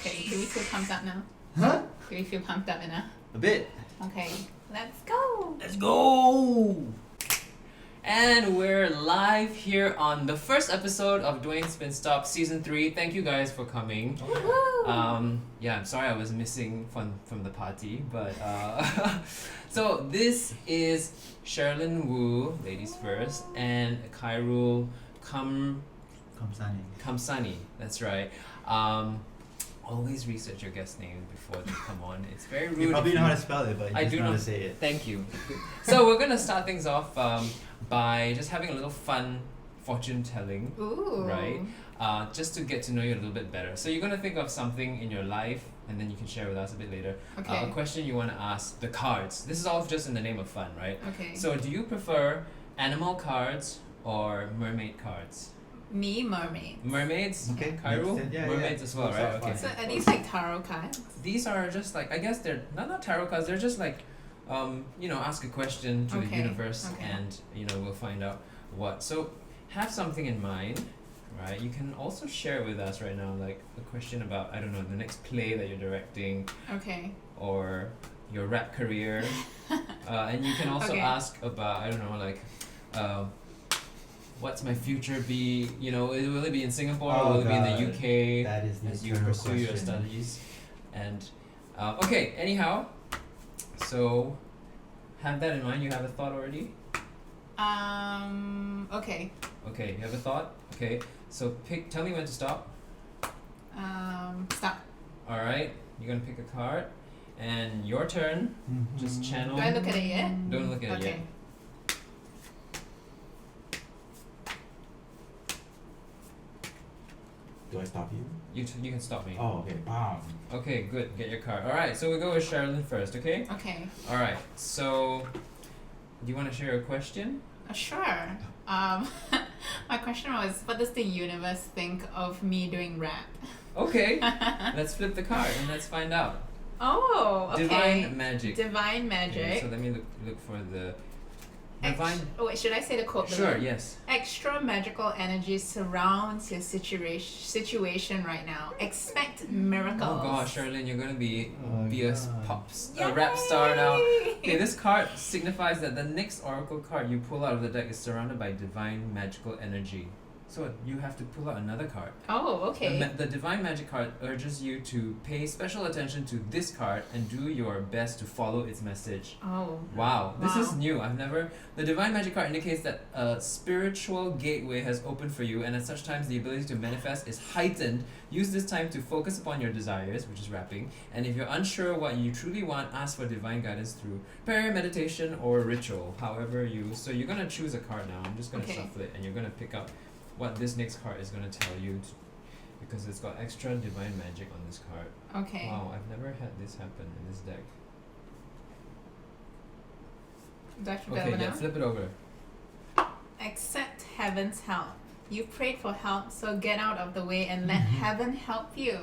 Okay, do we feel pumped up now? Huh? Do we feel pumped up enough? A bit. Okay, let's go! Let's go! And we're live here on the first episode of Dwayne Spin Stop Season 3. Thank you guys for coming. Woohoo! Yeah, I'm sorry I was missing from the party, but so this is Cherilyn Woo, ladies first, and Khairul Kamsani. That's right. Always research your guest name before they come on. It's very rude. You probably know how to spell it, but you I just do know how not to say it. Thank you. So we're gonna start things off by just having a little fun fortune telling, Ooh. right? Just to get to know you a little bit better. So you're gonna think of something in your life, and then you can share with us a bit later. Okay. A question you want to ask the cards. This is all just in the name of fun, right? Okay. So do you prefer animal cards or mermaid cards? Me, mermaid. Mermaids? Okay, Khairul? makes sense. Yeah, Mermaids yeah. as well, Those right? are Okay. fun. So are these like tarot cards? These are just like, I guess they're not tarot cards, they're just like, ask a question to the Okay, universe okay. and, we'll find out what. So have something in mind, right? You can also share with us right now, like a question about, I don't know, the next play that you're directing Okay. or your rap career. And you can also Okay. ask about, I don't know, like, what's my future be? Will it be in Singapore or will it be in the God. UK? That is the as you eternal pursue your question. studies. And okay, anyhow, so have that in mind. You have a thought already? Okay. Okay, you have a thought? Okay, so tell me when to stop. Stop. Alright, you're gonna pick a card. And your turn, just channel. Do I look at it yet? Don't look at it Okay. yet. Do I stop you? You can stop me. Oh, okay. Bam. Okay, good. Get your card. Alright, so we'll go with Cherilyn first, okay? Okay. Alright, so do you want to share a question? Sure. My question was, what does the universe think of me doing rap? Okay, let's flip the card and let's find out. Oh, okay. Divine magic. Divine Okay, magic. so let me look for the divine. Oh wait, should I say the quote? Sure, below? yes. Extra magical energy surrounds your situation right now. Expect miracles. Oh gosh, Cherilyn, you're gonna be Oh, a God. a rap star now. Yay! Okay, this card signifies that the next oracle card you pull out of the deck is surrounded by divine magical energy. So you have to pull out another card. Oh, okay. The divine magic card urges you to pay special attention to this card and do your best to follow its message. Oh. Wow, this is Wow. new. The divine magic card indicates that a spiritual gateway has opened for you, and at such times the ability to manifest is heightened. Use this time to focus upon your desires, which is rapping, and if you're unsure what you truly want, ask for divine guidance through prayer, meditation, or ritual. So you're gonna choose a card now. I'm just gonna Okay. shuffle it, and you're gonna pick up what this next card is gonna tell you, because it's got extra divine magic on this card. Okay. Wow, I've never had this happen in this deck. Do I flip it Okay, over yeah, now? flip it over. Accept heaven's help. You prayed for help, so get out of the way and let Mm-hmm. heaven help you.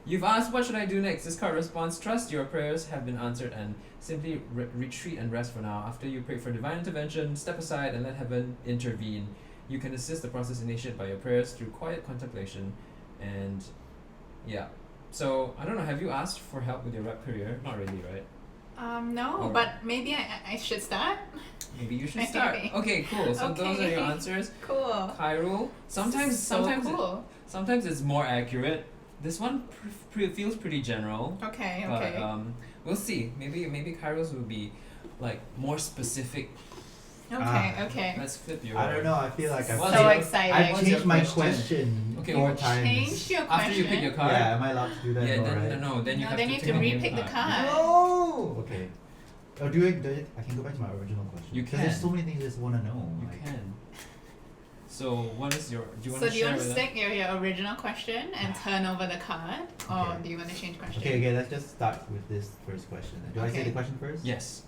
You've asked, what should I do next? This card responds, trust your prayers have been answered and simply retreat and rest for now. After you pray for divine intervention, step aside and let heaven intervene. You can assist the process initiated by your prayers through quiet contemplation. And yeah, so I don't know, have you asked for help with your rap career? Not really, right? No, Or- but maybe I should start. Maybe you should start. Maybe. Okay, cool. So those are your Okay. answers. Cool. Khairul, sometimes So sometimes cool. sometimes it's more accurate. This one feels pretty general. Okay. But Okay. we'll see. Maybe Kairos will be like more specific. Okay. Let's flip your. I don't know. I feel like I've What's So your- exciting. I've What's your changed my question? question Okay, 4 you times. Change your question. After you pick your card. Yeah, am I allowed to do that? Yeah, No, then right? no, then you No, have then to you have pick to a new repick the card. No. Okay. Oh, do it. I can go back to my original question. You 'Cause there's can. so many things I just want to know. You like- can. So what is your? Do you want So to do you share want to with us? stick your original question and turn over the card, or Okay. do you want to change question? Okay, let's just start with this first question. Do I say Okay. the question first? Yes.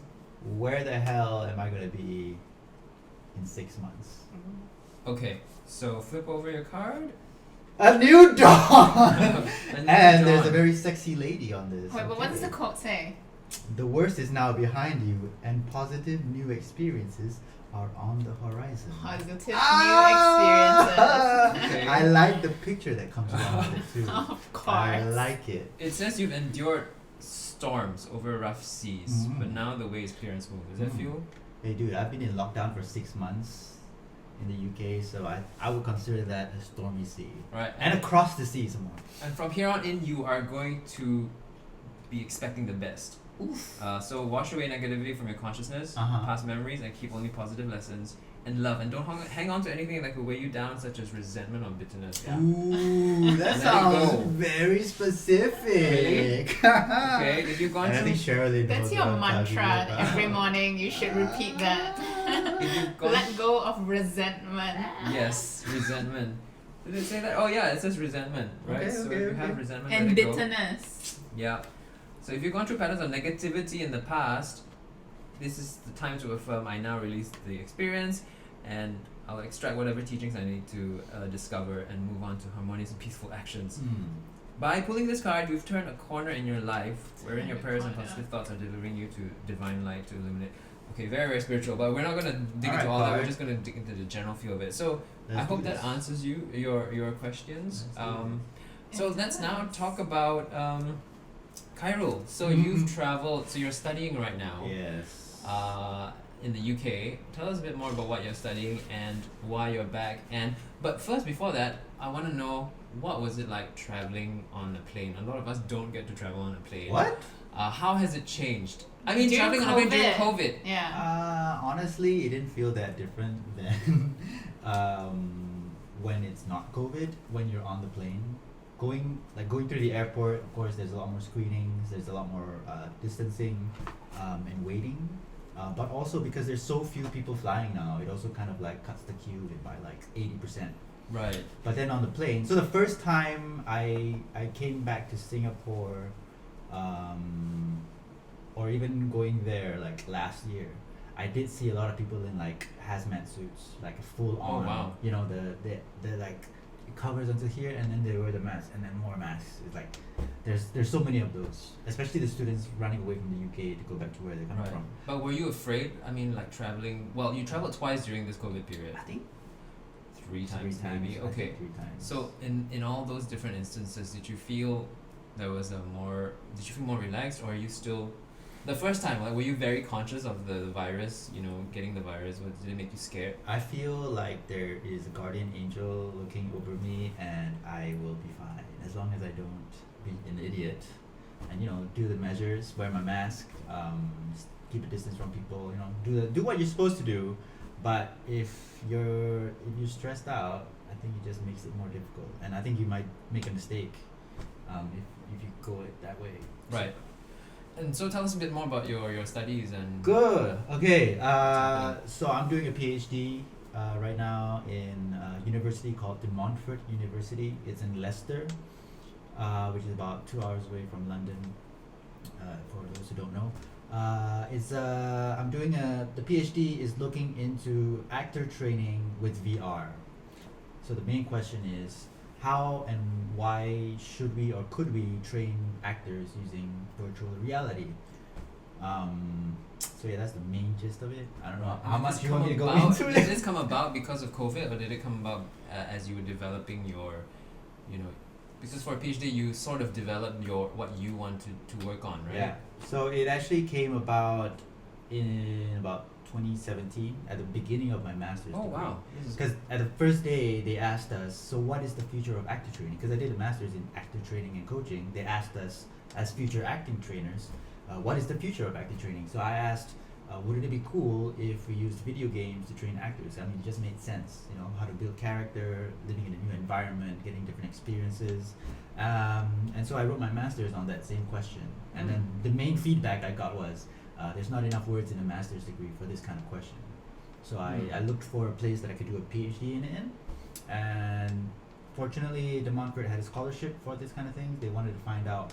Where the hell am I going to be in 6 months? Okay. So flip over your card. A new dawn! A new and there's a dawn. very sexy lady on this. Wait, but what does the okay? quote say? The worst is now behind you, and positive new experiences are on the horizon. Positive Ah! new experiences. Okay. I I like the picture that comes along with it too. Of course. I like it. It says you've endured storms over rough seas, Mhm. but now the way is clear and smooth. Does that Mm. feel? Hey dude, I've been in lockdown for 6 months in the UK, so I would consider that a stormy sea. Right. And across the sea some more. And from here on in, you are going to be expecting the best. So wash away negativity from your consciousness, Uh-huh. past memories, and keep only positive lessons and love. And don't hang on to anything that could weigh you down, such as resentment or bitterness. Yeah. Ooh, that Let it sounds go. very specific. Okay. If you've gone And I through, think Cherilyn That's knows your what I'm talking mantra. about. Every morning you should repeat that. if you've gone, Let go of resentment. yes, resentment. Did it say that? Oh yeah, it says resentment, right? Okay, So okay, if you okay. have resentment, And let it go. bitterness. Yeah. So if you've gone through patterns of negativity in the past, this is the time to affirm I now release the experience and I'll extract whatever teachings I need to discover and move on to harmonious and peaceful actions. By pulling this card, you've turned a corner in your life wherein your prayers and positive thoughts are delivering you to divine light to illuminate. Okay, very, very spiritual, but we're not going to dig Alright, into all that. We're card. just going to dig into the general feel of it. So I Let's hope do that this. answers your questions. Let's do So It let's now does. talk about Khairul. So Mhm. you've traveled, so you're studying right now Yes. in the UK. Tell us a bit more about what you're studying and why you're back. But first, before that, I want to know, what was it like traveling on a plane? A lot of us don't get to travel on a plane. What? How has it changed? I mean, During traveling on a plane during COVID. COVID. Yeah. Honestly, it didn't feel that different than when it's not COVID. When you're on the plane, going through the airport. Of course, there's a lot more screenings. There's a lot more distancing and waiting. But also because there's so few people flying now, it also kind of like cuts the queue by like 80%. Right. But then on the plane, so the first time I came back to Singapore, or even going there like last year, I did see a lot of people in like hazmat suits, like a full on. Oh, wow. You know, the like it covers until here, and then they wear the mask, and then more masks. It's like there's so many of those, especially the students running away from the UK to go back to where they're coming Right. from. But were you afraid? I mean, like traveling. Well, you traveled twice during this COVID period. I think Three times, maybe. I think Okay. 3 times. So in all those different instances, did you feel there was did you feel more relaxed, or are you still, the first time, like, were you very conscious of the virus, getting the virus? Did it make you scared? I feel like there is a guardian angel looking over me, and I will be fine as long as I don't be an idiot, and do the measures, wear my mask, keep a distance from people, do what you're supposed to do. But if you're stressed out, I think it just makes it more difficult, and I think you might make a mistake if you go it that way. Right. And so tell us a bit more about your studies and. Good. Okay. happening? So I'm doing a PhD right now in a university called De Montfort University. It's in Leicester, which is about 2 hours away from London. For those who don't know, I'm doing the PhD is looking into actor training with VR. So the main question is, how and why should we or could we train actors using virtual reality? So yeah, that's the main gist of it. I don't know how Did much this you want me to come go about- into Did it. this come about because of COVID, or did it come about as you were developing your, because for a PhD you sort of developed what you wanted to work on, right? Yeah. So it actually came about in about 2017 at the beginning of my master's Oh degree. wow. This is Because at the first day they asked us, so what is the future of actor training? Because I did a master's in actor training and coaching. They asked us as future acting trainers, what is the future of actor training? So I asked, wouldn't it be cool if we used video games to train actors? I mean, it just made sense, how to build character, living in a new environment, getting different experiences. And so I wrote my master's on that same question. And then the main feedback I got was, there's not enough words in a master's degree for this kind of question. So I looked for a place that I could do a PhD in, and fortunately De Montfort had a scholarship for this kind of thing. They wanted to find out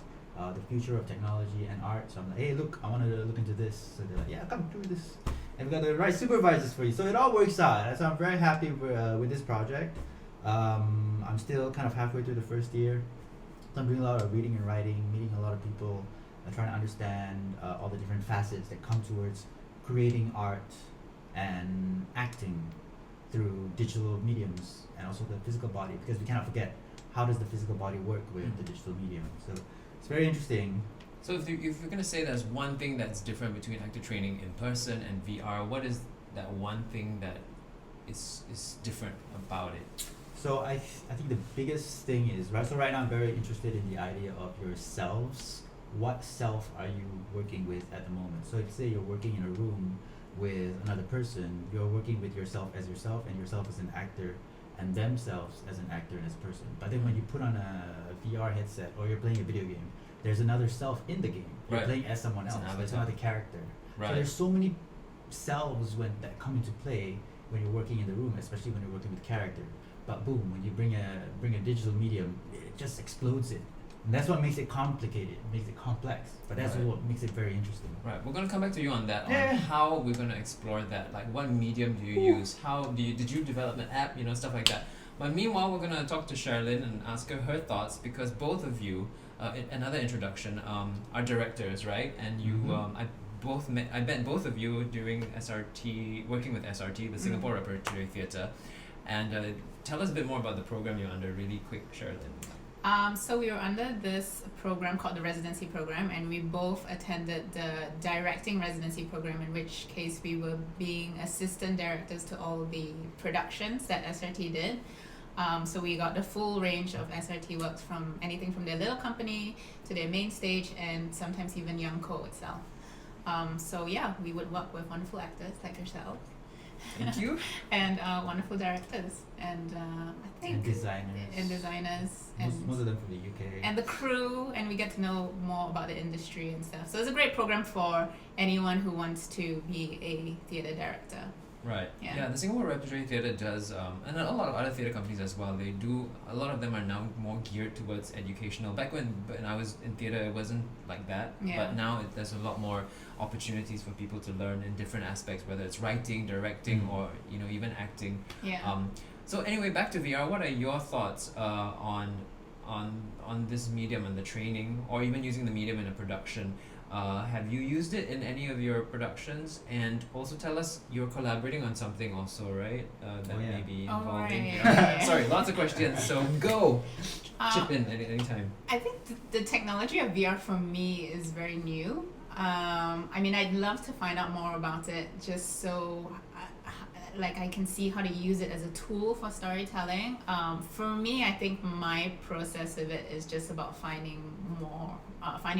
the future of technology and art. So I'm like, hey, look, I wanted to look into this. So they're like, yeah, come do this. And we got the right supervisors for you. So it all works out. So I'm very happy with this project. I'm still kind of halfway through the first year. So I'm doing a lot of reading and writing, meeting a lot of people, trying to understand all the different facets that come towards creating art and acting through digital mediums and also the physical body, because we cannot forget how does the physical body work with the digital medium. So it's very interesting. So if you're going to say there's one thing that's different between actor training in person and VR, what is that one thing that is different about it? So I think the biggest thing is, right, so right now I'm very interested in the idea of yourselves. What self are you working with at the moment? So if say you're working in a room with another person, you're working with yourself as yourself and yourself as an actor and themselves as an actor and as a person. But then when you put on a VR headset or you're playing a video game, there's another self in the game. You're Right. playing as someone It's else. an It's avatar. another character. Right. So there's so many selves that come into play when you're working in the room, especially when you're working with character. But boom, when you bring a digital medium, it just explodes it. And that's what makes it complicated, makes it complex. But that's Right. what makes it very interesting. Right, we're gonna come back to you on that. Yeah. On how we're gonna explore that. Like, what medium do you use? How did you develop an app? Stuff like that. But meanwhile, we're gonna talk to Cherilyn and ask her thoughts, because both of you, another introduction, are directors, right? And you, Mhm. I met both of you during SRT, working with SRT, the Singapore Repertory Theatre. And tell us a bit more about the program you're under, really quick, Cherilyn. So we were under this program called the residency program, and we both attended the directing residency program, in which case we were being assistant directors to all the productions that SRT did. So we got the full range of SRT works, from anything from their little company to their main stage, and sometimes even Young Co itself. So yeah, we would work with wonderful actors like yourself Thank you. and wonderful directors, and I think And designers. and designers Most of them from the UK. and the crew, and we get to know more about the industry and stuff. So it's a great program for anyone who wants to be a theatre director. Right. Yeah. The Singapore Repertory Theatre does, and a lot of other theatre companies as well. They do. A lot of them are now more geared towards educational. Back when I was in theatre, it wasn't like that. Yeah. But now there's a lot more opportunities for people to learn in different aspects, whether it's writing, directing, or even acting. Yeah. So anyway, back to VR. What are your thoughts on this medium and the training, or even using the medium in a production? Have you used it in any of your productions? And also tell us, you're collaborating on something also, right? That Oh, yeah. may be Oh, involving. right, yeah. Sorry, lots of questions. So go, chip Uh, in at any time. I think the technology of VR for me is very new. I mean, I'd love to find out more about it, just so I can see how to use it as a tool for storytelling. For me, I think my process of it is just about finding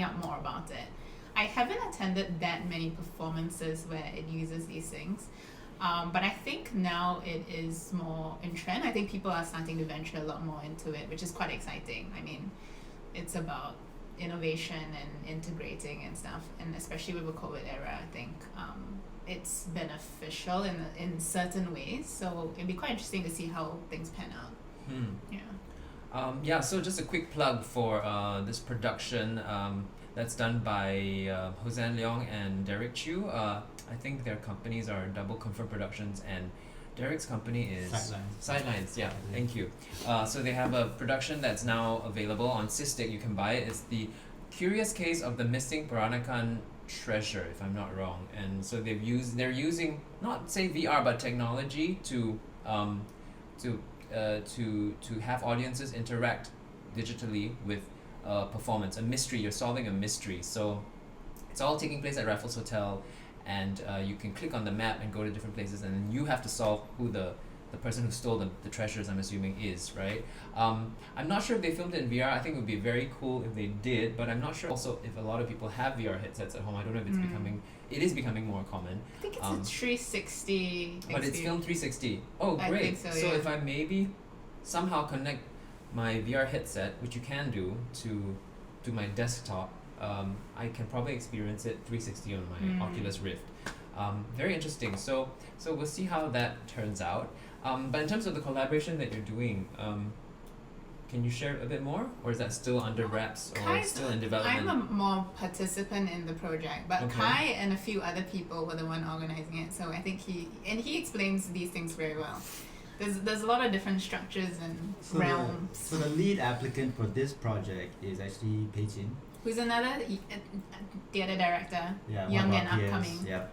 out more about it. I haven't attended that many performances where it uses these things. But I think now it is more in trend. I think people are starting to venture a lot more into it, which is quite exciting. I mean, it's about innovation and integrating and stuff, and especially with the COVID era, I think it's beneficial in certain ways. So it'd be quite interesting to see how things pan out. Yeah. So just a quick plug for this production that's done by Hosan Leong and Derek Chu. I think their companies are Double Confirm Productions, and Derek's company is Sidelines. Yeah, thank you. So they have a production that's now available on Cystic. You can buy it. It's the Curious Case of the Missing Peranakan Treasure, if I'm not wrong. And so they're using not say VR but technology to have audiences interact digitally with performance, a mystery. You're solving a mystery. So it's all taking place at Raffles Hotel, and you can click on the map and go to different places, and then you have to solve who the person who stole the treasures, I'm assuming, is, right? I'm not sure if they filmed it in VR. I think it would be very cool if they did, but I'm not sure also if a lot of people have VR headsets at home. I don't know if it's it is becoming more common. I think it's a 360 But it's filmed 360. Oh, I great. think so, yeah. If I maybe somehow connect my VR headset, which you can do, to my desktop, I can probably experience it 360 on my Oculus Rift. Very interesting. So we'll see how that turns out. But in terms of the collaboration that you're doing, can you share a bit more, or is that still under wraps, or still in development? I'm a more participant in the project, but Okay. Kai and a few other people were the one organizing it. So I think he explains these things very well. There's a lot of different structures and realms. So the lead applicant for this project is actually Pei Chin. Who's another theatre director, Yeah, young one of and our peers, upcoming. Yeah.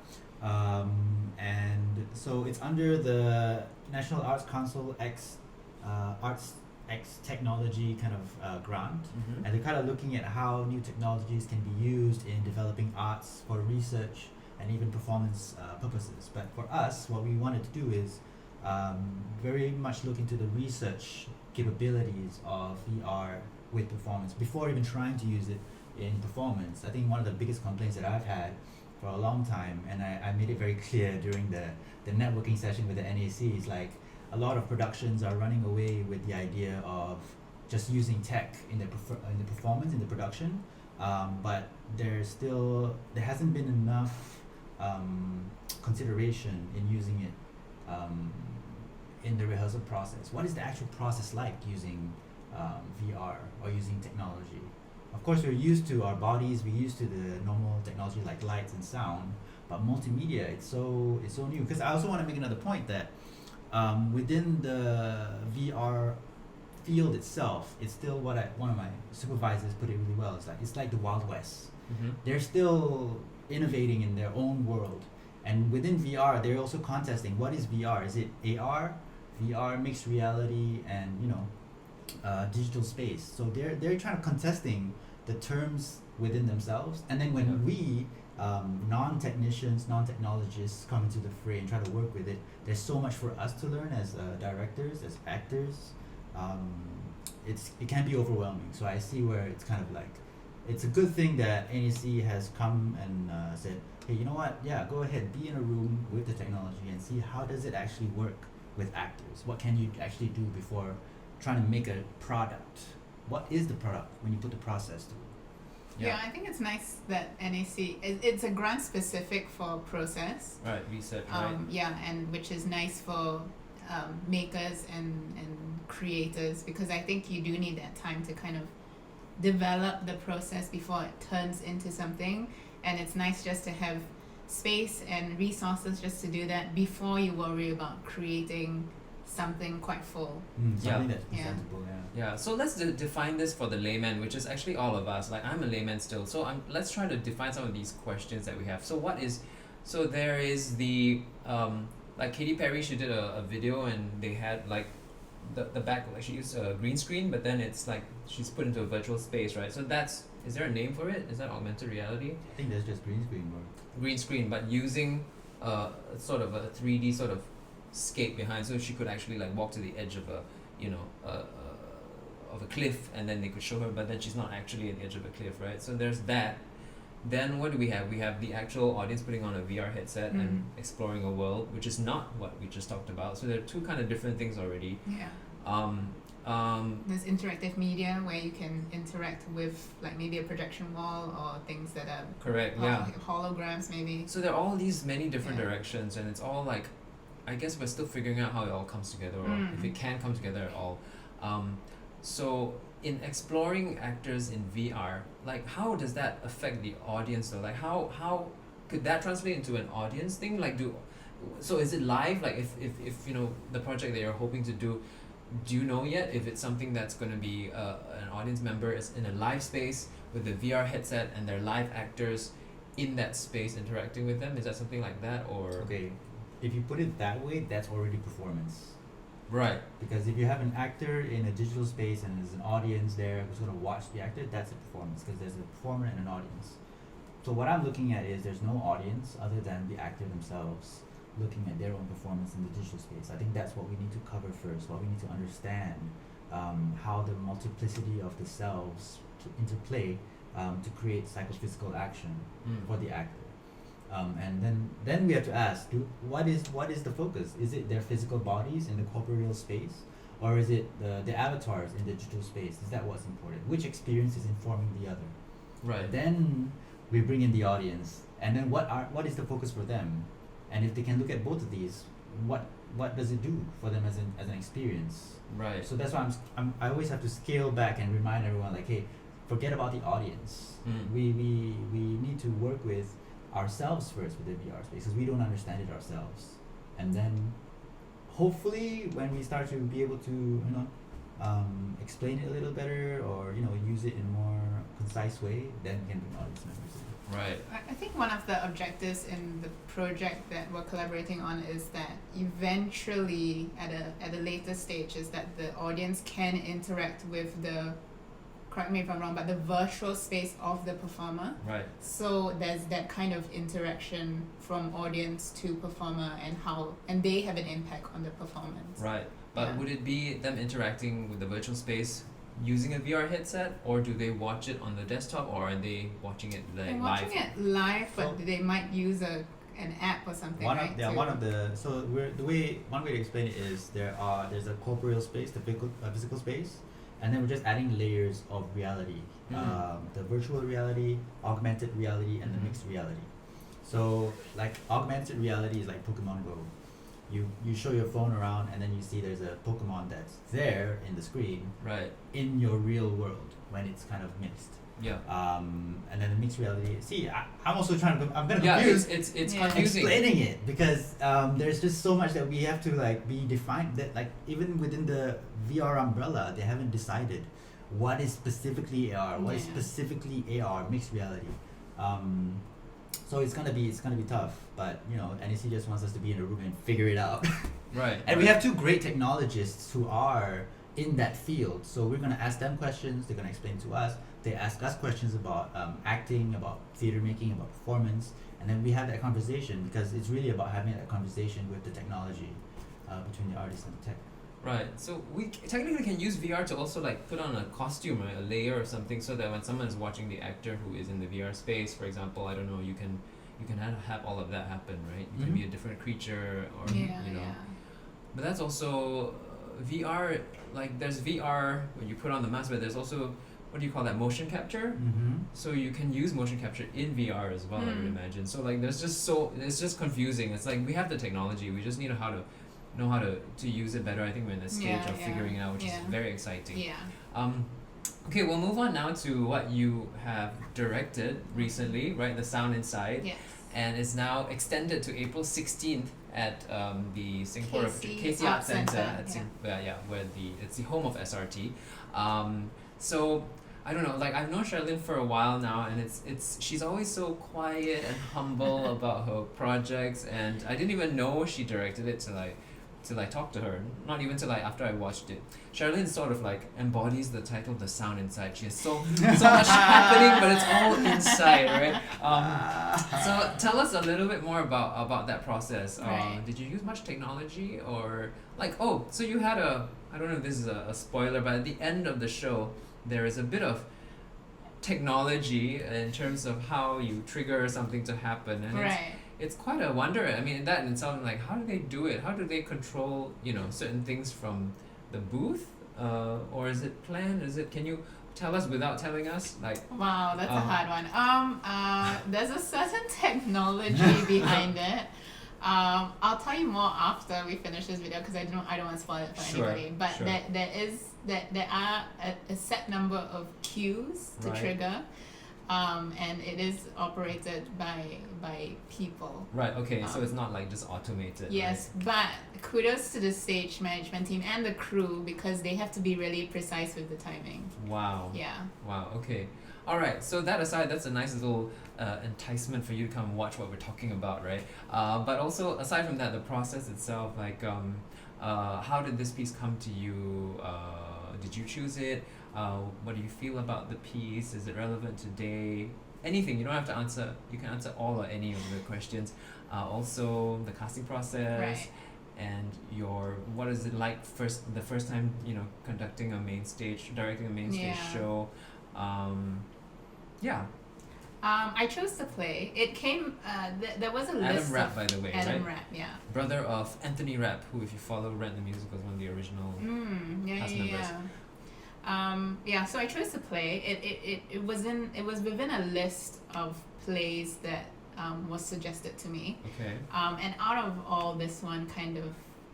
And so it's under the National Arts Council Arts X Technology kind of grant, Mm-hmm. and they're kind of looking at how new technologies can be used in developing arts for research and even performance purposes. But for us, what we wanted to do is very much look into the research capabilities of VR with performance before even trying to use it in performance. I think one of the biggest complaints that I've had for a long time, and I made it very clear during the networking session with the NAC, is like a lot of productions are running away with the idea of just using tech in the performance, in the production, but there hasn't been enough consideration in using it in the rehearsal process. What is the actual process like using VR or using technology? Of course, we're used to our bodies, we're used to the normal technology like lights and sound, but multimedia, it's so new. Because I also want to make another point that within the VR field itself, it's still one of my supervisors put it really well. It's like the Wild West. Mm-hmm. They're still innovating in their own world, and within VR, they're also contesting what is VR. Is it AR, VR, mixed reality, and digital space? So they're trying to contesting the terms within themselves, and then when we non-technicians, non-technologists come into the fray and try to work with it, there's so much for us to learn as directors, as actors. It can be overwhelming. So I see where it's kind of like, it's a good thing that NEC has come and said, hey, you know what? Yeah, go ahead, be in a room with the technology and see how does it actually work with actors. What can you actually do before trying to make a product? What is the product when you put the process to it? Yeah, I think it's nice that NAC, it's a grant specific for process. Right, research, right? Yeah, and which is nice for makers and creators, because I think you do need that time to kind of develop the process before it turns into something. And it's nice just to have space and resources just to do that before you worry about creating something quite full. Something that's Yeah. presentable, Yeah, so let's define this for the layman, which is actually all of us. Like, I'm a layman still, so let's try to define some of these questions that we have. So there is the like Katy Perry, she did a video and they had like the back, like she used a green screen, but then it's like she's put into a virtual space, right? So is there a name for it? Is that augmented reality? I think that's just green screen work. Green screen, but using sort of a 3D sort of scape behind, so she could actually like walk to the edge of a cliff, and then they could show her, but then she's not actually at the edge of a cliff, right? So there's that. Then what do we have? We have the actual audience putting on a VR headset and exploring a world, which is not what we just talked about. So there are two kind of different things already. Yeah. There's There's interactive media where you can interact with like maybe a projection wall or things that are correct, yeah. holograms maybe. So there are all these many different Yeah. directions, and it's all like, I guess we're still figuring out how it all comes together, or if it can come together at all. So in exploring actors in VR, like how does that affect the audience though? Like how could that translate into an audience thing? Like so is it live? Like if the project that you're hoping to do you know yet if it's something that's going to be an audience member is in a live space with the VR headset and they're live actors in that space interacting with them? Is that something like that, or Okay, if you put it that way, that's already performance. right? Because if you have an actor in a digital space and there's an audience there who's going to watch the actor, that's a performance, because there's a performer and an audience. So what I'm looking at is there's no audience other than the actor themselves looking at their own performance in the digital space. I think that's what we need to cover first, what we need to understand, how the multiplicity of the selves interplay to create psychophysical action for the actor. And then we have to ask, what is the focus? Is it their physical bodies in the corporeal space, or is it the avatars in the digital space? Is that what's important? Which experience is informing the other? Right. Then we bring in the audience, and then what is the focus for them? And if they can look at both of these, what does it do for them as an experience? Right. So that's why I always have to scale back and remind everyone, like, hey, forget about the audience. We need to work with ourselves first with the VR space, because we don't understand it ourselves, and then hopefully when we start to be able to explain it a little better, or use it in a more concise way, then we can bring audience members in. Right. I think one of the objectives in the project that we're collaborating on is that eventually, at a later stage, is that the audience can interact with the, correct me if I'm wrong, but the virtual space of the performer. Right. So there's that kind of interaction from audience to performer, and they have an impact on the performance. Right. But Yeah. would it be them interacting with the virtual space using a VR headset, or do they watch it on the desktop, or are they watching it They're live? watching it live, but So- they might use an app or something, One right? of one way to explain it is there's a corporeal space, the physical space, and then we're just adding layers of reality, Mhm. the virtual reality, augmented reality, and the Mhm. mixed reality. So like augmented reality is like Pokemon Go. You show your phone around, and then you see there's a Pokemon that's there in the screen Right. in your real world when it's kind of mixed. Yeah. And then the mixed reality. See, I'm also trying to. I'm gonna Yeah. confuse It's Yeah. confusing. explaining it because there's just so much that we have to like be defined. That like even within the VR umbrella, they haven't decided what is specifically AR, what is Yeah. specifically AR, mixed reality. So it's gonna be tough, but NEC just wants us to be in a room and figure it out. Right. And we have two great technologists who are in that field. So we're going to ask them questions. They're going to explain to us. They ask us questions about acting, about theater making, about performance. And then we have that conversation because it's really about having that conversation with the technology between the artist and the tech. Right. So we technically can use VR to also like put on a costume, right? A layer or something, so that when someone is watching the actor who is in the VR space, for example, I don't know, you can have all of that happen, right? You can be a different creature, or Yeah, you know. yeah. But that's also VR. Like there's VR when you put on the mask, but there's also, what do you call that, motion capture? Mm-hmm. So you can use motion capture in VR as well, I would imagine. So like it's just confusing. It's like we have the technology, we just need to know how to use it better. I think we're in the stage Yeah, of yeah, figuring it out, which is yeah. very exciting. Yeah. Okay, we'll move on now to what you have directed recently, right? The Sound Inside. Yes. And it's now extended to April 16th at the Singapore KC Arts Centre Centre, at where it's the home of SRT. So I don't know, like I've known Cherilyn for a while now, and it's she's always so quiet and humble about her projects, and I didn't even know she directed it till I talked to her, not even till after I watched it. Cherilyn sort of like embodies the title, The Sound Inside. She has so much happening, but it's all inside, right? So tell us a little bit more about that process. Right. Did you use much technology, or like, so you had I don't know if this is a spoiler, but at the end of the show there is a bit of technology in terms of how you trigger something to happen, and Right. it's quite a wonder. I mean, that in itself, like, how do they do it? How do they control, certain things from the booth? Or is it planned? Can you tell us without telling us? Like, Wow, that's a hard one. There's a certain technology behind it. I'll tell you more after we finish this video because I don't want to spoil it for Sure, anybody. But sure. there are a set number of cues to Right. trigger, and it is operated by people. right, okay, so Um, it's not like just automated. Yes, but kudos to the stage management team and the crew because they have to be really precise with the timing. Right? Wow. Yeah. Wow, okay. All right, so that aside, that's a nice little enticement for you to come and watch what we're talking about, right? But also, aside from that, the process itself, like, how did this piece come to you? Did you choose it? What do you feel about the piece? Is it relevant today? Anything, you don't have to answer. You can answer all or any of the questions. Also, the casting process. Right. And what is it like the first time directing a main stage Yeah. show. Yeah. I chose to play. It came. There was a Adam list Rapp, of by the way, Adam right? Rapp, yeah. Brother of Anthony Rapp, who, if you follow Rent the Musical, is one of the original. Yeah, cast yeah, members. yeah. So I chose to play. It was within a list of plays that was suggested to me. Okay. And out of all, this one kind of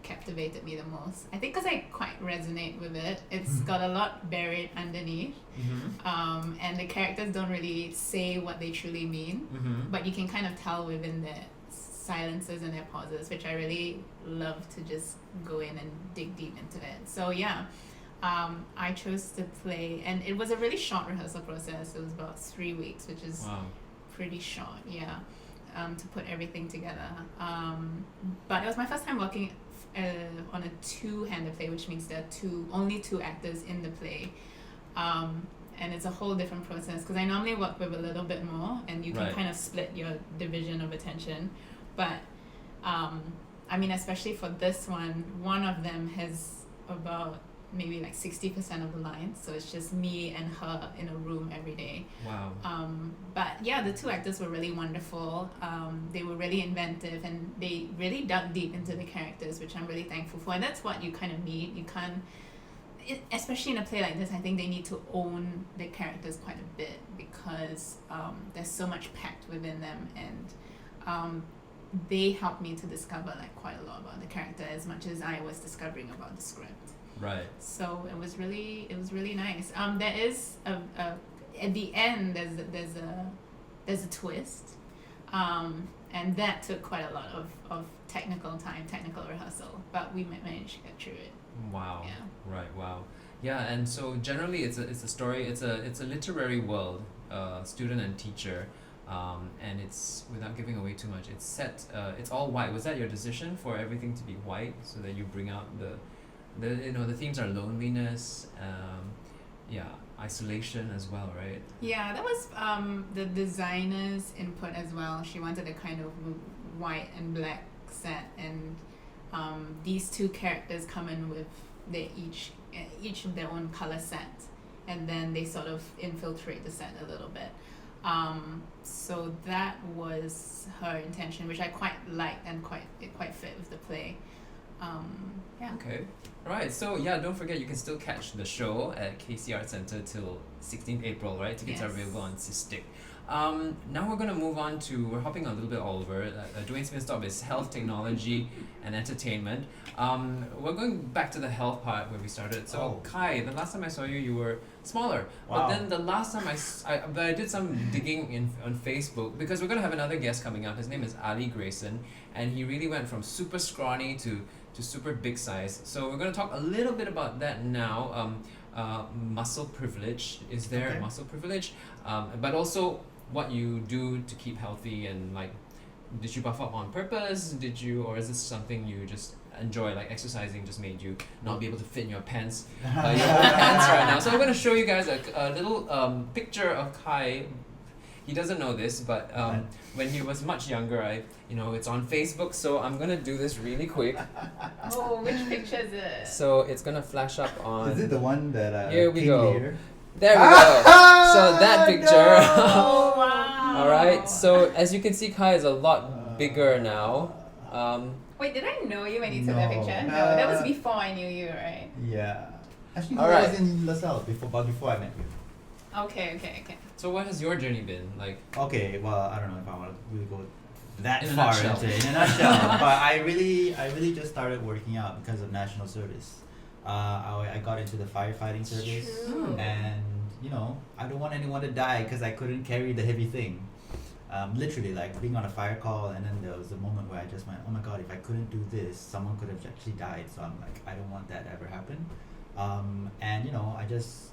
captivated me the most. I think because I quite resonate with it. It's got a lot buried underneath. Mm-hmm. And the characters don't really say what they truly mean, Mm-hmm. but you can kind of tell within their silences and their pauses, which I really love to just go in and dig deep into it. So yeah, I chose to play, and it was a really short rehearsal process. It was about 3 weeks, which is Wow. pretty short, yeah, to put everything together. But it was my first time working on a two-handed play, which means there are only two actors in the play. And it's a whole different process because I normally work with a little bit more, and you can Right. kind of split your division of attention. But I mean, especially for this one of them has about maybe like 60% of the lines, so it's just me and her in a room every day. Wow. But yeah, the two actors were really wonderful. They were really inventive, and they really dug deep into the characters, which I'm really thankful for. And that's what you kind of need. You can't, especially in a play like this, I think they need to own the characters quite a bit because there's so much packed within them, and they helped me to discover like quite a lot about the character as much as I was discovering about the script. Right. So it was really nice. There is a at the end there's a twist, and that took quite a lot of technical rehearsal, but we managed to get through it. Wow. Yeah. Right. Wow. Yeah, and so generally it's a story. It's a literary world, student and teacher, and it's, without giving away too much, it's set. It's all white. Was that your decision for everything to be white so that you bring out the the themes are loneliness, isolation as well, right? Yeah, that was the designer's input as well. She wanted a kind of white and black set, and these two characters come in with each of their own color set, and then they sort of infiltrate the set a little bit. So that was her intention, which I quite liked, and it quite fit with the play. Yeah. Okay. Alright, so yeah, don't forget you can still catch the show at KC Arts Centre till 16th April, right? Tickets are Yes. available on Cystic. Now we're going to move on to, we're hopping a little bit all over. Dwayne Smith's topic is health, technology, and entertainment. We're going back to the health part where we started. So Oh. Kai, the last time I saw you, you were smaller. Wow. But then the last time I did some digging on Facebook, because we're going to have another guest coming up. His name is Ali Grayson, and he really went from super scrawny to super big size. So we're going to talk a little bit about that now. Muscle privilege. Is there Okay. muscle privilege? But also what you do to keep healthy, and like, did you buff up on purpose? Or is this something you just enjoy, like exercising just made you not be able to fit in your pants, your own pants right now? So I'm going to show you guys a little picture of Kai. He doesn't know this, but when he was much younger, it's on Facebook, so I'm gonna do this really quick. Oh, which picture is it? So it's gonna flash up on. Is it the one that Here we came go. later? There we go. So that picture. Oh wow. All right. So as you can see, Kai is a lot bigger now. Wait, did I know you when you took that No. picture? No, that was before I knew you, right? Yeah. Actually, All I right. was in LaSalle before I met you. Okay. So what has your journey been like? Okay, well, I don't know if I want to really go that In a far nutshell. into it. In a nutshell, but I really just started working out because of national service. I got into the firefighting service, True. and I don't want anyone to die because I couldn't carry the heavy thing. Literally, like being on a fire call, and then there was a moment where I just went, "Oh my God! If I couldn't do this, someone could have actually died." So I'm like, I don't want that to ever happen. And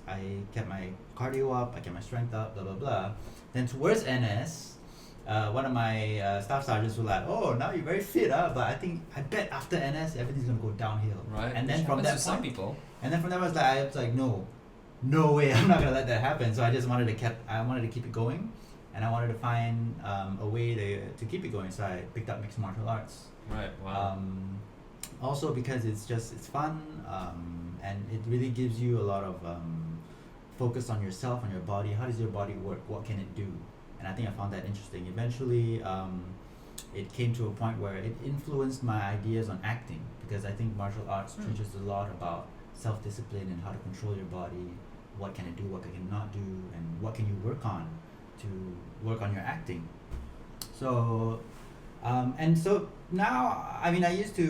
I kept my cardio up, I kept my strength up, blah blah blah. Then towards NS, one of my staff sergeants were like, "Oh, now you're very fit, huh?" But I bet after NS everything's gonna go downhill. Right. And then Which from happens that to some point, people. and then from there I was like, no way, I'm not gonna let that happen. So I just wanted to keep it going, and I wanted to find a way to keep it going. So I picked up mixed martial arts. Right. Wow. Also because it's fun, and it really gives you a lot of focus on yourself, on your body. How does your body work? What can it do? And I think I found that interesting. Eventually, it came to a point where it influenced my ideas on acting, because I think martial arts teaches a lot about self-discipline and how to control your body. What can it do? What can it not do? And what can you work on to work on your acting? So and so now, I mean, I used to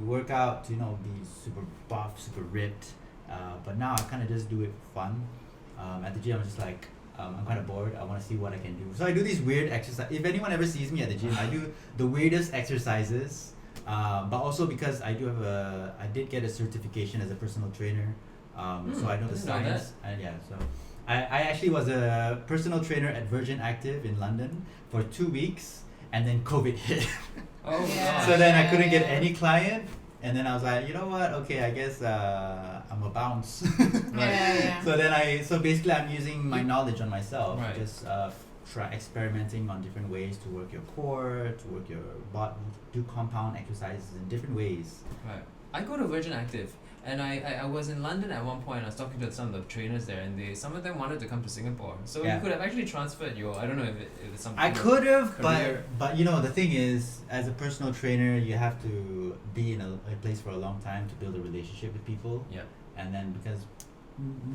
work out to be super buff, super ripped, but now I kind of just do it for fun. At the gym, I'm just like, I'm kind of bored. I want to see what I can do. So I do these weird exercises. If anyone ever sees me at the gym, I do the weirdest exercises. But also because I did get a certification as a personal trainer. So I know the didn't know that. science. And yeah, so I actually was a personal trainer at Virgin Active in London for 2 weeks, and then COVID hit. Oh, Yeah. gosh. So then I couldn't get any client, and then I was like, you know what? Okay, I guess I'm a bounce. Yeah. So basically I'm using my knowledge on myself, Right. just try experimenting on different ways to work your core, to work your body, do compound exercises in different ways. Right. I go to Virgin Active, and I was in London at one point. I was talking to some of the trainers there, and some of them wanted to come to Singapore. So Yeah. you could have actually transferred your. I don't know if it's something. I could have, career. but you know the thing is, as a personal trainer, you have to be in a place for a long time to build a relationship with people. Yeah. And then because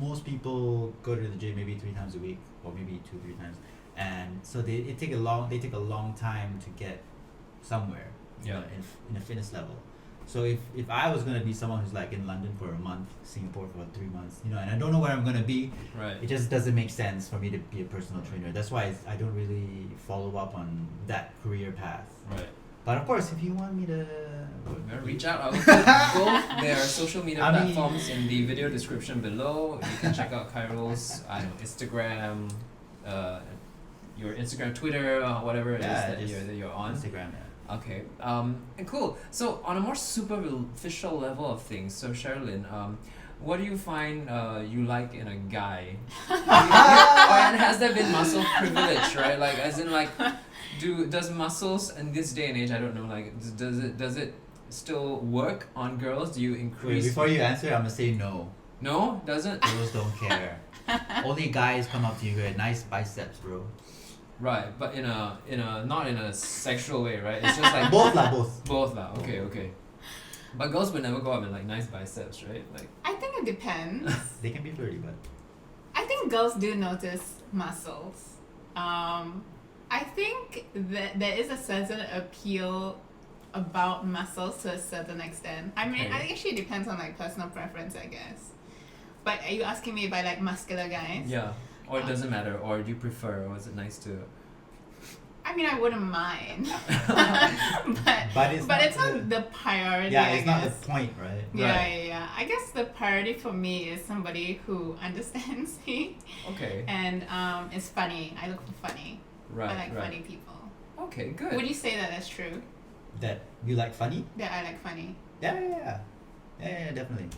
most people go to the gym maybe 3 times a week, or maybe 2-3 times, and so they take a long time to get somewhere. Yeah. In a fitness level. So if I was gonna be someone who's like in London for a month, Singapore for 3 months, and I don't know where I'm gonna be, Right. it just doesn't make sense for me to be a personal trainer. That's why I don't really follow up on that career path. Right. But of course, if you want me to Reach out. I will put both their social media I mean- platforms in the video description below. You can check out Khairul's Instagram, your Instagram, Twitter, whatever it is Yeah, that just you're on. Instagram. Okay. And cool. So on a more superficial level of things, so Cherilyn, what do you find you like in a guy? And has there been muscle privilege, right? Like, as in, like, does muscles in this day and age? I don't know. Like, does it still work on girls? Do you Wait, increase? before you answer, I'm gonna say no. No, doesn't. Girls don't care. Only guys come up to you with nice biceps, bro. Right, but in a not in a sexual way, right? It's just like Both. both lah. Okay. But girls would never go up in like nice biceps, right? Like. I think it depends. They can be flirty, but I think girls do notice muscles. I think that there is a certain appeal about muscles to a certain extent. I mean, Okay. it actually depends on like personal preference, I guess. But are you asking me if I like muscular guys? Yeah. Or it doesn't matter, or do you prefer, or is it nice to? I mean, I wouldn't mind. But it's not the priority. yeah, I it's not guess. the point, right? Yeah. I guess the priority for me is somebody who understands me Okay. and is funny. I look for funny. Right. I like right. funny people. Okay. Good. Would you say that that's true? That you like funny? That I like funny? Yeah, definitely.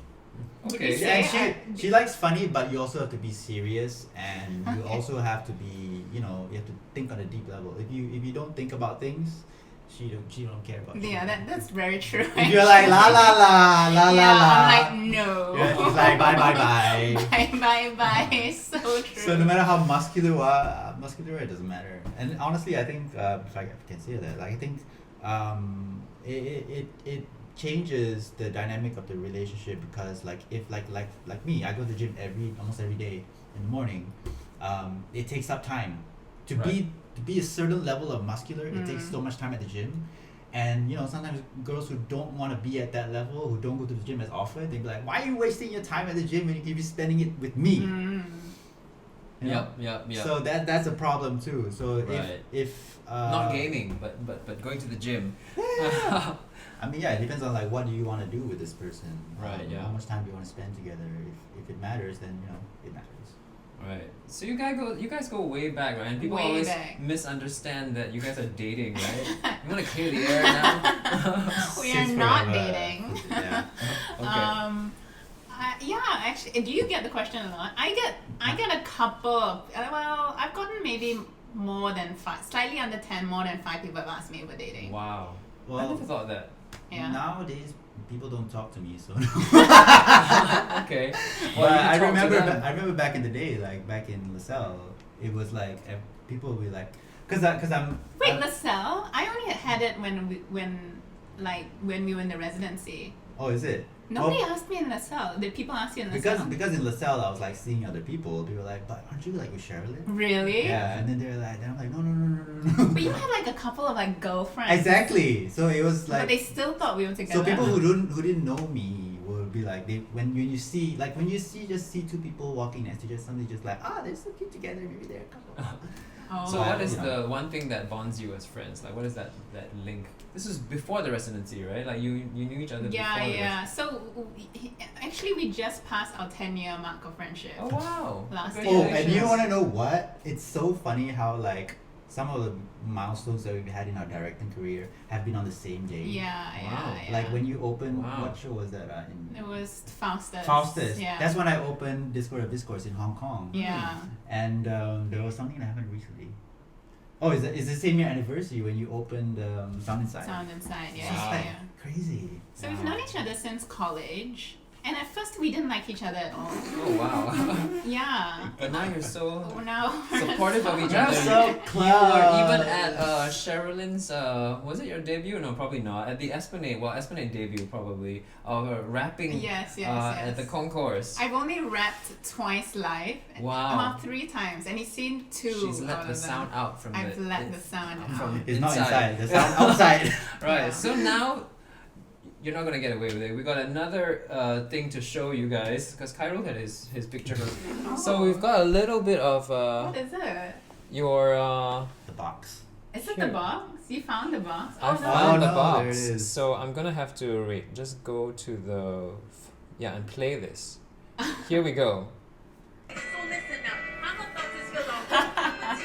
Would Okay. you Yeah, say and she likes funny, but you also have to be serious, and you Okay. also have to be, you have to think on a deep level. If you don't think about things, she don't care about you. Yeah, that's very true. If you're like la la la la yeah, la la, I'm like no. yeah, she's like bye bye bye. bye. So true. So no matter how muscular it doesn't matter. And honestly, I think if I can say that, like, I think it changes the dynamic of the relationship, because like if like me, I go to the gym almost every day in the morning. It takes up time to be a certain level of muscular. It takes so much time at the gym. And sometimes girls who don't want to be at that level, who don't go to the gym as often, they be like, why are you wasting your time at the gym when you could be spending it with me? You know? Yep. So that's a problem too. So Right. if Not gaming, but going to the gym. I mean, yeah, it depends on like what do you want to do with this person. Right, yeah. How much time do you want to spend together? If it matters, then it matters. Right. So you guys go way back, right? And people Way always back. misunderstand that you guys are dating, right? You want to clear the air now? We are Since not forever. dating. Yeah. Okay. Yeah, actually, do you get the question a lot? I get a couple of, well, I've gotten maybe more than 5, slightly under 10, more than 5 people have asked me if we're dating. Wow. I Well, never thought that. Yeah. nowadays people don't talk to me, so. Okay. But Well, you I can talk to remember, them. I remember back in the day, like back in LaSalle, it was like people would be like, cause I'm. Wait, I'm- LaSalle? I only had it when we were in the residency. Oh, is it? Nobody Oh, asked me in LaSalle. Did people ask you in LaSalle? because in LaSalle I was like seeing other people. They were like, but aren't you like with Cherilyn? Really? Yeah, and then they're like, then I'm like, no. But you had like a couple of like girlfriends. Exactly. So it was like. But they still thought we were together. So people who didn't know me would be like, when you see two people walking next to each other, suddenly just like, they're so cute together, maybe they're a couple. Oh. So But, what is you know. the one thing that bonds you as friends? Like what is that link? This is before the residency, right? Like you knew each other Yeah, before yeah. So actually, we just passed our 10-year mark of friendship. Oh wow. Last year. Oh, and you Congratulations. want to know what? It's so funny how like some of the milestones that we've had in our directing career have been on the same day. Yeah, Wow. yeah. Like when you open, Wow. what show was that? It was Faustus. Faustus. Yeah. That's when I opened Discord of Discourse in Hong Kong. Yeah. And there was something that happened recently. Oh, it's the same year anniversary when you opened Sound Inside. Sound Inside. Yeah, It's just yeah, like yeah. crazy. So we've known each other since college, and at first we didn't like each other at all. Oh wow. Yeah. But now you're so We're now supportive of each You're other. so You close. were even at Cherilyn's was it your debut? No, probably not. At the Esplanade, Esplanade debut probably of rapping Yes, at the concourse. I've only rapped twice live. Wow. About 3 times, and he's seen 2 She's let out the of them. sound out from I've the let the sound out. from It's not inside. The sound outside. Right. Yeah. So now you're not gonna get away with it. We got another thing to show you guys because Khairul had his picture. So we've got a little bit of What is it? your. The box. Is it Here. the box? You found the box? I no. found the no, box. there it is. So I'm gonna have to just go to the and play this. Here we go. So listen now, I'm about to spill a whole I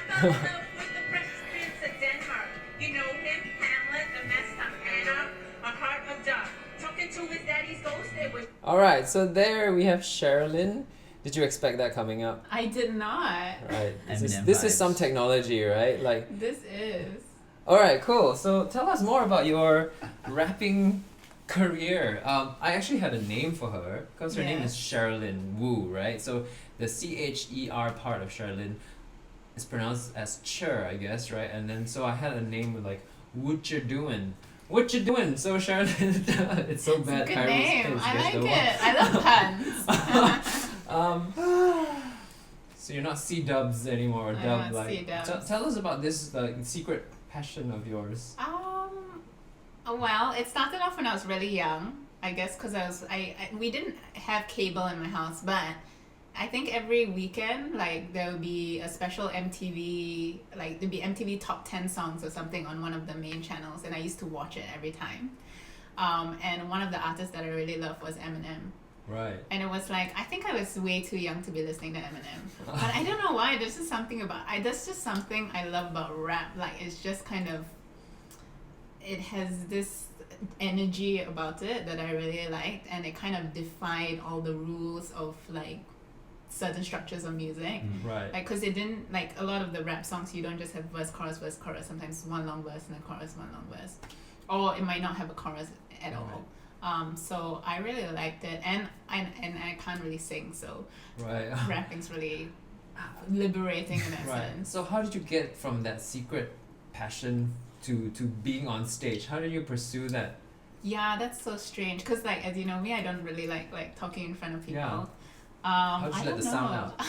fell in love with the Precious Prince of Denmark. You know him, Hamlet, the Master Anna, a heart of dark. Talking to his daddy's ghost, it was All right. So there we have Cherilyn. Did you expect that coming up? I did not. Right. Eminem This is some vibes. technology, right? Like. This is. All right. Cool. So tell us more about your rapping career. I actually had a name for her because her name is Yes. Cherilyn Woo, right? So the CHER part of Cherilyn is pronounced as Cher, I guess, right? And then so I had a name with like "What you doing? What you doing?" So Cherilyn, it's so It's a bad. good Khairul's name. face, I guess like the it. I love puns. So you're not C-dubs anymore, or I'm dub not like. C-dubs. Tell us about this secret passion of yours. Well, it started off when I was really young. I guess because we didn't have cable in my house, but I think every weekend, like there would be a special MTV, like there'd be MTV Top 10 songs or something on one of the main channels, and I used to watch it every time. And one of the artists that I really loved was Eminem. Right. And it was like, I think I was way too young to be listening to Eminem. But I don't know why, there's just something that's just something I love about rap. Like, it's just kind of, it has this energy about it that I really liked, and it kind of defied all the rules of, like, certain structures of music. Right. Like, because it didn't, like, a lot of the rap songs, you don't just have verse, chorus, sometimes one long verse and a chorus, one long verse. Or it might not have a chorus at all. So I really liked it, and I can't really sing, so Right. rapping's really liberating in that Right. sense. So how did you get from that secret passion to being on stage? How did you pursue that? Yeah, that's so strange, because like, as you know me, I don't really like talking in front of people. Yeah. How did you let the sound out?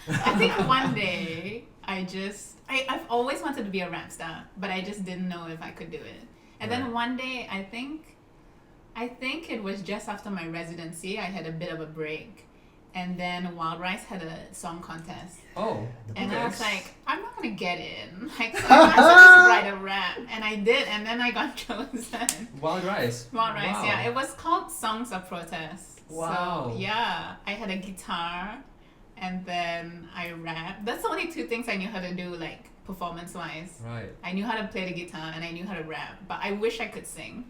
I think one day I've always wanted to be a rap star, but I just didn't know if I could do it. And then Right. one day, I think it was just after my residency, I had a bit of a break. And then Wild Rice had a song contest. Oh. And okay. I was like, I'm not gonna get in. Like, so I might as well just write a rap. And I did, and then I got chosen. Wild Rice. Wild Rice, Wow. yeah. It was called Songs of Protest. Wow. So, yeah. I had a guitar, and then I rapped. That's the only 2 things I knew how to do, like, performance-wise. Right. I knew how to play the guitar, and I knew how to rap. But I wish I could sing.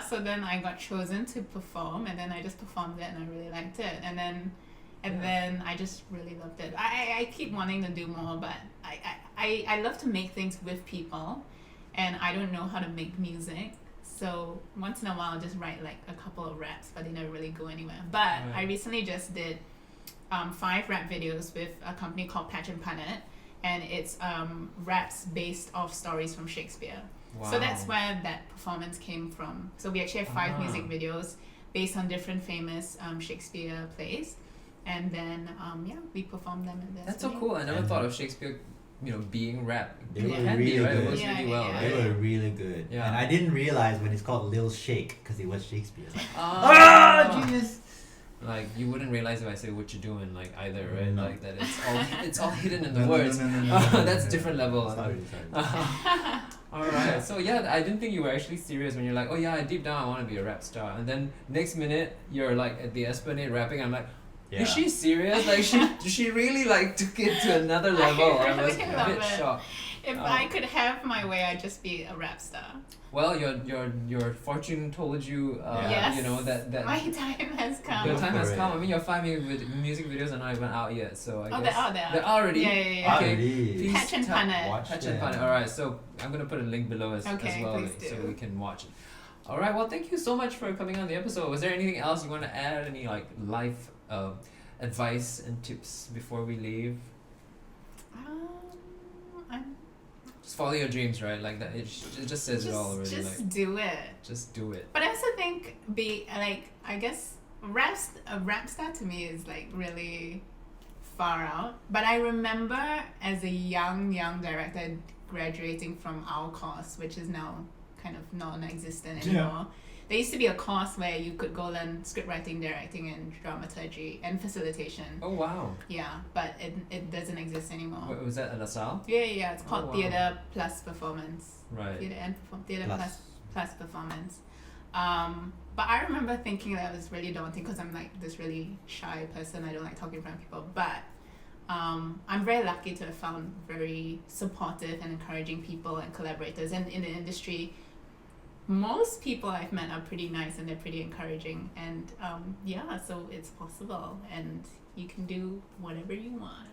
So then I got chosen to perform, and then I just performed it, and I really liked it. And then I just really loved it. I keep wanting to do more, but I love to make things with people, and I don't know how to make music. So once in a while I'll just write like a couple of raps, but they never really go anywhere. But Right. I recently just did 5 rap videos with a company called Patch and Punnet, and it's raps based off stories from Shakespeare. Wow. So that's where that performance came from. So we actually have 5 music videos based on different famous Shakespeare plays, and then we performed them. And That's so cool. I never And- thought of Shakespeare, being rap. They It were can be, really right? It good. was Yeah, really yeah, well, yeah. They right? were really good. Yeah. And I didn't realize when it's called Lil Shake because it was Shakespeare. It's like, Ah, genius! Like you wouldn't realize if I say what you doing like either, right? No. Like that it's all hidden in the No, no, words. no, no, no, no, no, That's no. different level. Sorry. All right. So yeah, I didn't think you were actually serious when you're like, oh yeah, deep down I want to be a rap star, and then next minute you're like at the Esplanade rapping. I'm like, Yeah. is she serious? Like she really like took it to another level. I was really a love bit it. shocked. If Oh. I could have my way, I'd just be a rap star. Well, your fortune told you, Yes. you know that My time has come. your time has Correct. come. I mean, your 5 music videos are not even out yet, so I Oh, guess they are. they're already. Yeah. Okay. Already. Please Patch and tell- Punnet. Watch Patch them. and Punnet. All right, so I'm gonna put a link below as Okay, well, please so do. we can watch it. All right. Well, thank you so much for coming on the episode. Was there anything else you want to add? Any like life advice and tips before we leave? I'm Just follow your dreams, right? Like that. It just says it all already. just Like do it. just do it. But I also think I guess a rap star to me is like really far out. But I remember as a young director graduating from our course, which is now kind of non-existent Yeah. anymore. There used to be a course where you could go learn script writing, directing, and dramaturgy and facilitation. Oh wow. Yeah, but it doesn't exist anymore. What, was that at LaSalle? Yeah. It's called wow. theater plus performance. Right. Theater Plus. plus performance. But I remember thinking that was really daunting because I'm like this really shy person. I don't like talking in front of people. But I'm very lucky to have found very supportive and encouraging people and collaborators. And in the industry, most people I've met are pretty nice and they're pretty encouraging. And so it's possible and you can do whatever you want.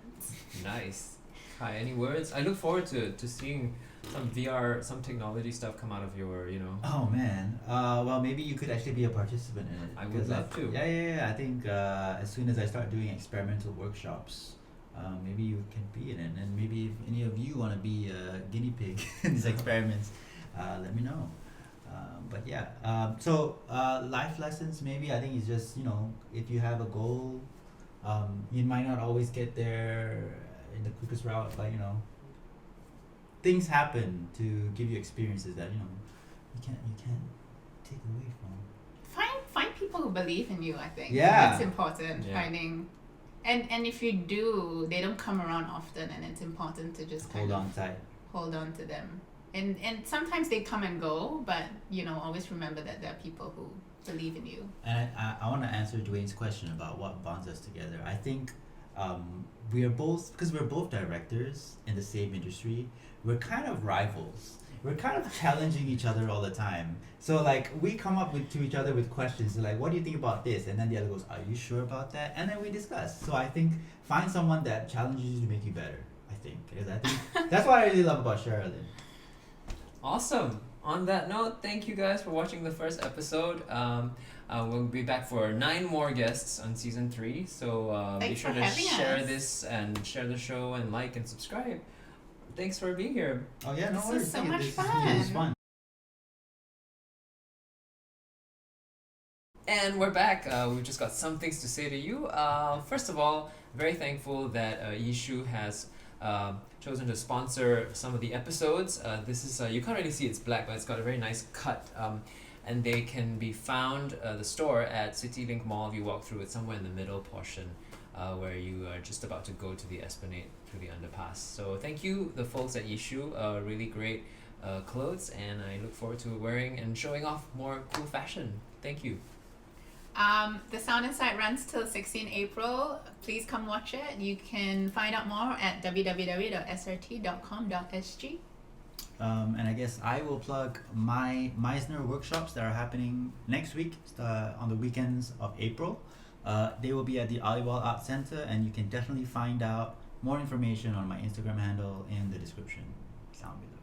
Nice. Hi, any words? I look forward to seeing some VR, some technology stuff come out of your, Oh man. Well, maybe you could actually be a participant in it. I would 'cause love to. Yeah. I think as soon as I start doing experimental workshops, maybe you can be in it. And maybe if any of you want to be a guinea pig in these experiments, let me know. But yeah, so life lessons maybe I think it's just if you have a goal, you might not always get there in the quickest route, but things happen to give you experiences that you can't take away from. Find people who believe in you. I think Yeah. that's important. Yeah. Finding, and if you do, they don't come around often, and it's important to just Hold on tight. hold on to them. And sometimes they come and go, but always remember that there are people who believe in you. And I want to answer Dwayne's question about what bonds us together. I think we're both directors in the same industry. We're kind of rivals. We're kind of challenging each other all the time. So like we come up to each other with questions like, what do you think about this? And then the other goes, are you sure about that? And then we discuss. So I think find someone that challenges you to make you better. I think because I think that's what I really love about Cherilyn. Awesome. On that note, thank you guys for watching the first episode. We'll be back for 9 more guests on season 3. So be Thanks sure for to having share us. this and share the show and like and subscribe. Thanks for being here. Oh yeah, no This worries. was so Thank you. much This was fun. fun. And we're back. We've just got some things to say to you. First of all, very thankful that Yishu has chosen to sponsor some of the episodes. This is you can't really see it's black, but it's got a very nice cut. And they can be found the store at CityLink Mall. If you walk through it, somewhere in the middle portion, where you are just about to go to the Esplanade through the underpass. So thank you, the folks at Yishu. Really great clothes, and I look forward to wearing and showing off more cool fashion. Thank you. The Sound Insight runs till 16 April. Please come watch it. You can find out more at www.srt.com.sg. And I guess I will plug my Meisner workshops that are happening next week on the weekends of April. They will be at the Aliwal Art Center, and you can definitely find out more information on my Instagram handle in the description down below.